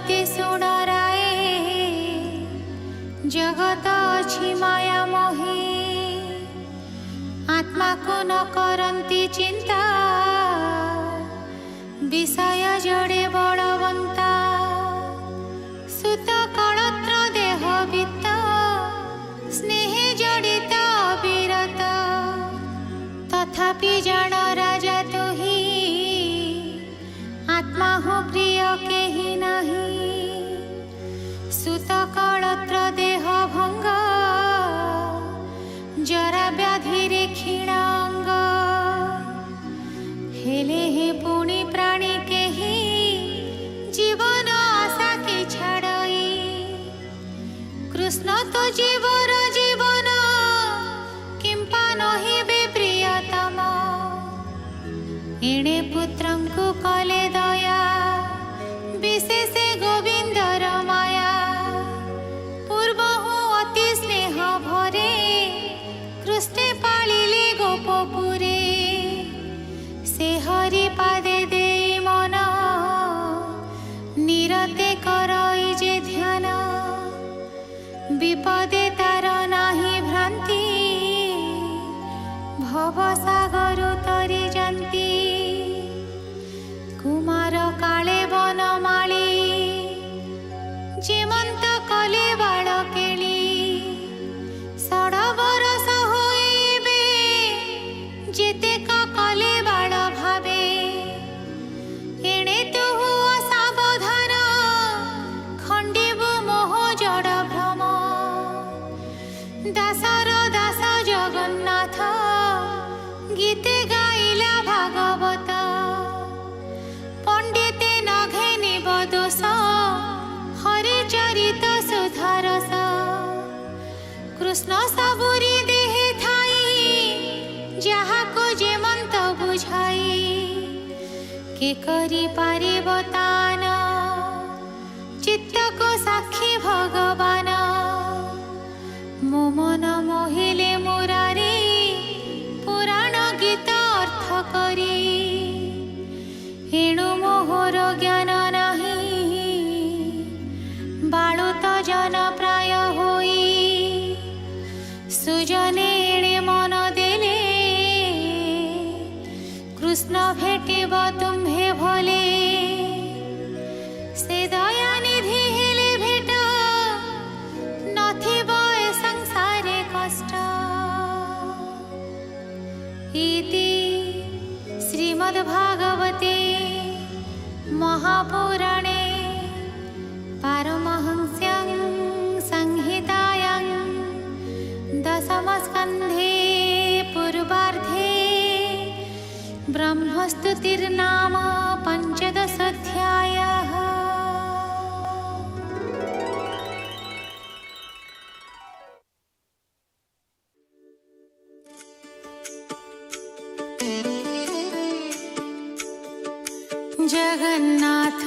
କରନ୍ତି ସୁଡ଼ରାଏ ଜଗତ ଅଛି ମାୟା ମୋହି आत्माको न करन्ति चिंता विषय जड़े बलवंता सुत कलत्र देह वित्त स्नेह जड़ित अविरत तथापि जान राजा तुही आत्मा हो प्रिय केहि नहीं सुत कलत्र देह भंग जरा व्याधि रे क्षीणांग हेले हे पुणी प्राणी केही जीवन आशा के छाड़ई कृष्ण तो जीवर जीवन किंपा नही बे प्रियतम एणे पुत्रंकु कले दया विशेष गोविंदर माया पूर्व अति स्नेह भरे कृष्णे पालिले गोपपुरे से हरि पादे दे मन निरते करई जे ध्यान विपदे तार नाही भ्रांति भव सागर तरी जंती कुमार काले बनमाली जेमंत कले बाळ केली सड़बर जेते का कले बाळ भावे एणे तु असावधान खंडिबु मोह जड़ भ्रम दासर दास जगन्नाथ गीते गाइला भागवत पंडिते नघे निब दोष हरि चरित सुधरस कृष्ण सबुरी देहे जहा को जेमंत बुझाई के करी पारिब तान चित्त को साक्षी भगवान मो मन मोहिले मुरारी पुराण गीत अर्थ करी एणु मोहर ज्ञान नाही बाळुत जन प्राय होई सुजने एणे मन देले कृष्ण भेटिब तुम्हे भले से दया निधि हेले भेट नथिब ए संसारे कष्ट इति श्रीमद्भागवते महापुराणे पारमहंस्यां संहितायां दशमस्कन्धे पूर्वार्धे ब्रह्मस्तुतिर्नाम पंचदशाध्यायः। जगन्नाथ